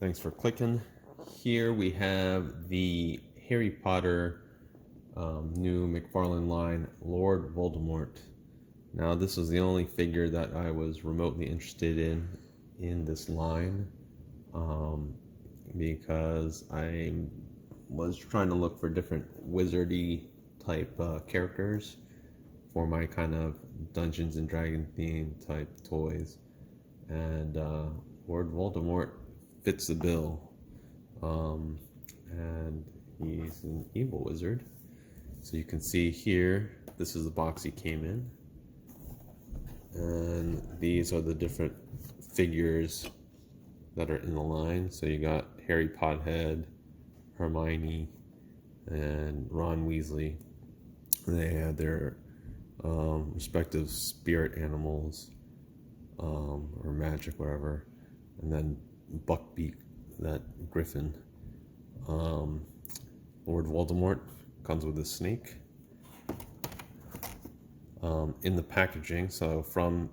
Thanks for clicking. Here we have the Harry Potter new McFarlane line, Lord Voldemort. Now, this was the only figure that I was remotely interested in this line, because I was trying to look for different wizardy type characters for my kind of Dungeons and Dragon theme type toys, and Lord Voldemort fits the bill. And he's an evil wizard. So you can see here, this is the box he came in. And these are the different figures that are in the line. So you got Harry Pothead, Hermione, and Ron Weasley. They had their respective spirit animals, or magic, whatever. And then Buckbeak, that griffin. Lord Voldemort comes with a snake. In the packaging, so from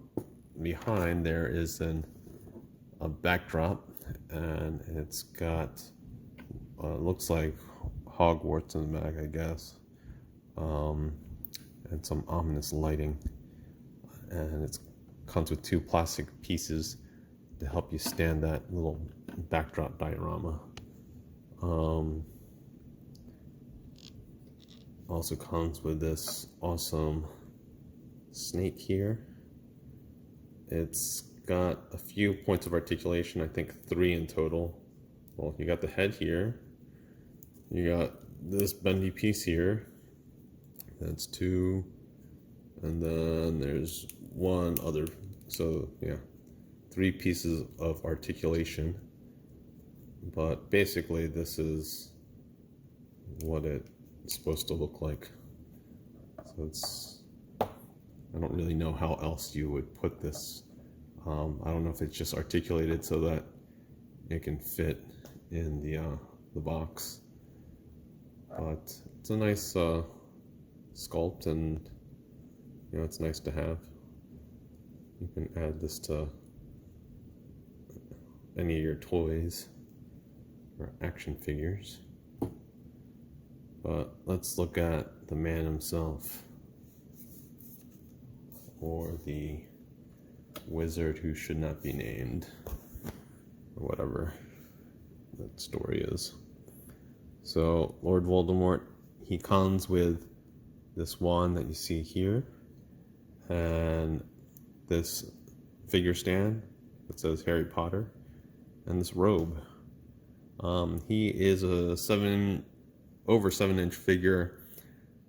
behind there is a backdrop, and it's got looks like Hogwarts in the back, I guess, and some ominous lighting, and it comes with two plastic pieces to help you stand that little backdrop diorama. Also comes with this awesome snake here. It's got a few points of articulation, I think 3 in total. Well, you got the head here, you got this bendy piece here, that's 2, and then there's one other, so yeah, 3 pieces of articulation. But basically this is what it's supposed to look like. So it's, I don't really know how else you would put this. I don't know if it's just articulated so that it can fit in the box. But it's a nice sculpt, and you know, it's nice to have. You can add this to any of your toys or action figures. But let's look at the man himself, or the wizard who should not be named, or whatever that story is. So Lord Voldemort, he comes with this wand that you see here, and this figure stand that says Harry Potter, and this robe. He is a over 7-inch figure,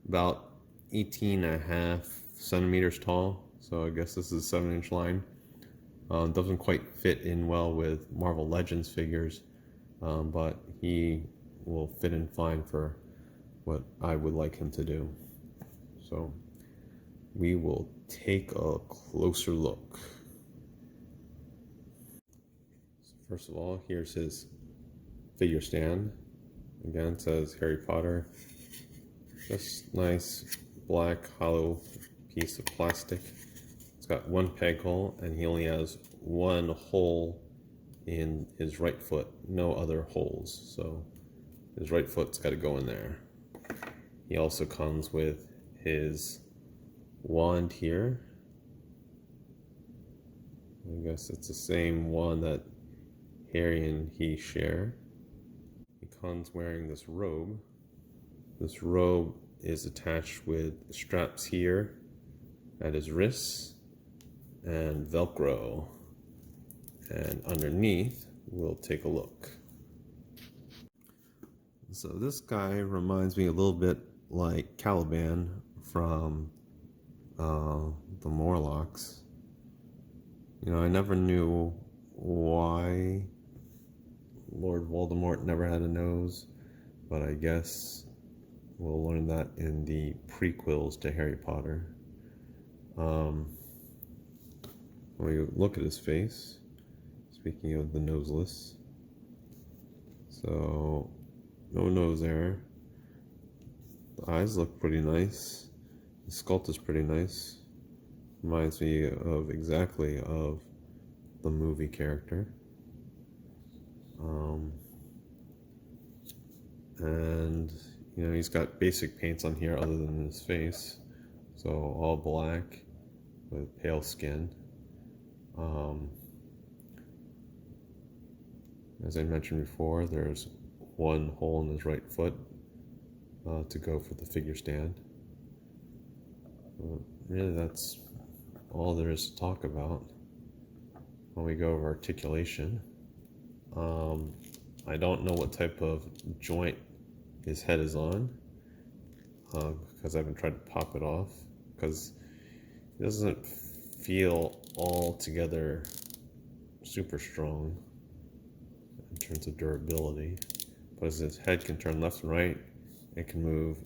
about 18.5 centimeters tall. So I guess this is a 7-inch line. Doesn't quite fit in well with Marvel Legends figures, but he will fit in fine for what I would like him to do. So we will take a closer look. So first of all, here's his figure stand. Again, it says Harry Potter. Just nice black hollow piece of plastic. It's got one peg hole, and he only has one hole in his right foot, no other holes. So his right foot's got to go in there. He also comes with his wand here. I guess it's the same wand that Harry and he share. He comes wearing this robe. This robe is attached with straps here at his wrists and Velcro. And underneath, we'll take a look. So this guy reminds me a little bit like Caliban from the Morlocks. You know, I never knew why Lord Voldemort never had a nose, but I guess we'll learn that in the prequels to Harry Potter. When you look at his face, speaking of the noseless, so no nose there. The eyes look pretty nice. The sculpt is pretty nice. Reminds me of exactly of the movie character. Um, and he's got basic paints on here other than his face, so all black with pale skin. As I mentioned before, there's one hole in his right foot to go for the figure stand. Really, that's all there is to talk about. When we go over articulation, I don't know what type of joint his head is on, because I haven't tried to pop it off, because it doesn't feel altogether super strong in terms of durability. But as his head can turn left and right, it can move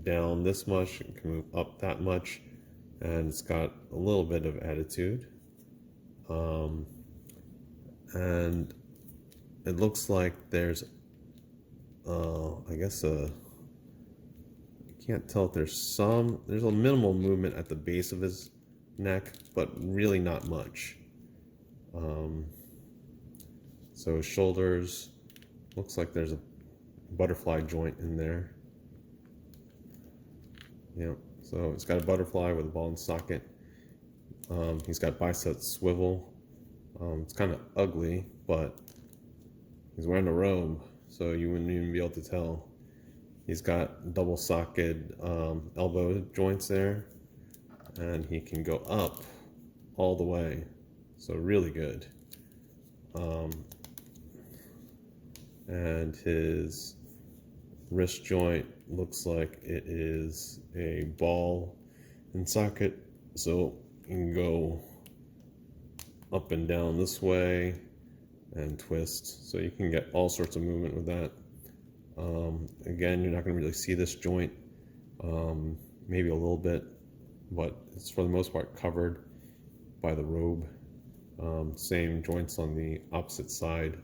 down this much, it can move up that much, and it's got a little bit of attitude. And it looks like there's, I guess, I can't tell if there's a minimal movement at the base of his neck, but really not much. So his shoulders, looks like there's a butterfly joint in there. Yeah, so it's got a butterfly with a ball and socket. He's got bicep swivel. It's kind of ugly, but he's wearing a robe, so you wouldn't even be able to tell. He's got double socket elbow joints there, and he can go up all the way, so really good. And his wrist joint looks like it is a ball and socket, so you can go up and down this way and twist, so you can get all sorts of movement with that. Again, you're not going to really see this joint, maybe a little bit, but it's for the most part covered by the robe. Same joints on the opposite side,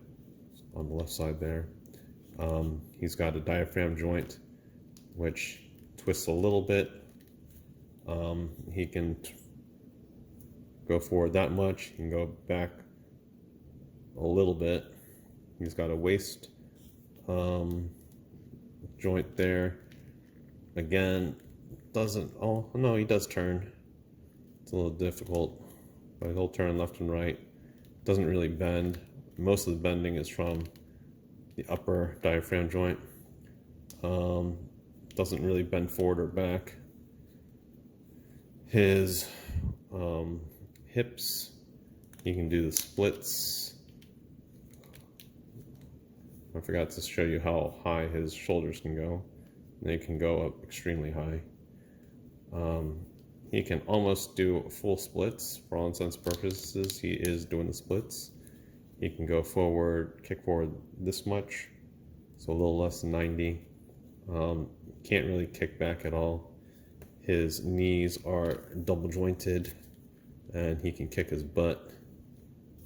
on the left side there. He's got a diaphragm joint which twists a little bit. He can go forward that much, he can go back a little bit. He's got a waist joint there. Again, doesn't, oh no, he does turn. It's a little difficult, but he'll turn left and right. Doesn't really bend. Most of the bending is from the upper diaphragm joint. Doesn't really bend forward or back. His hips, he can do the splits. I forgot to show you how high his shoulders can go. They can go up extremely high. He can almost do full splits. For all intents and purposes, he is doing the splits. He can go forward, kick forward this much, so a little less than 90. Can't really kick back at all. His knees are double jointed, and he can kick his butt.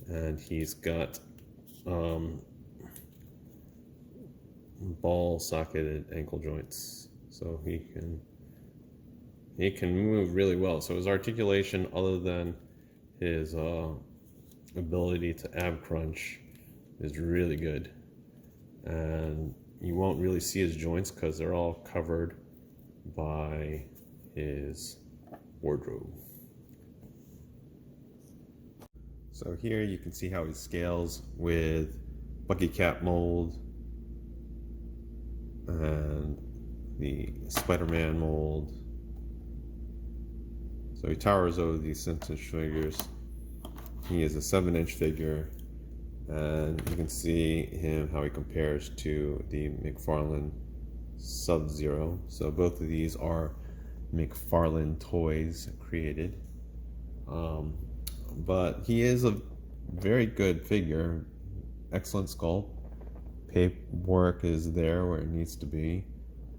And he's got ball socketed ankle joints, so he can move really well. So his articulation, other than his ability to ab crunch, is really good. And you won't really see his joints because they're all covered by his wardrobe. So here you can see how he scales with Bucky Cap mold and the Spider-Man mold. So he towers over these 6-inch figures. He is a 7-inch figure, and you can see him how he compares to the McFarlane Sub-Zero. So both of these are McFarlane toys created. But he is a very good figure, excellent sculpt. Paintwork is there where it needs to be.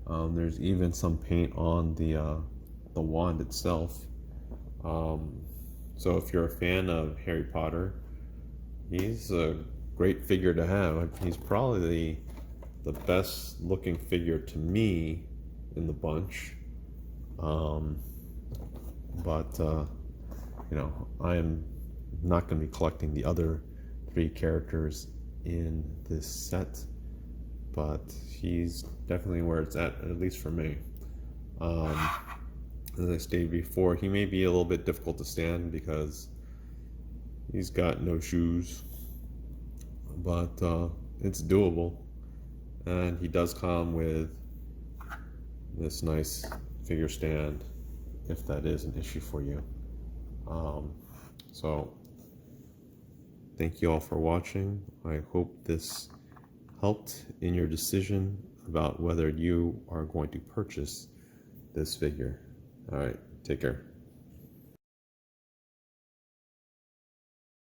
There's even some paint on the wand itself. So if you're a fan of Harry Potter, he's a great figure to have. He's probably the best looking figure to me in the bunch. You know, I am not going to be collecting the other 3 characters in this set, but he's definitely where it's at least for me. As I stated before, he may be a little bit difficult to stand because he's got no shoes, but it's doable. And he does come with this nice figure stand if that is an issue for you. So thank you all for watching. I hope this helped in your decision about whether you are going to purchase this figure. All right, take care.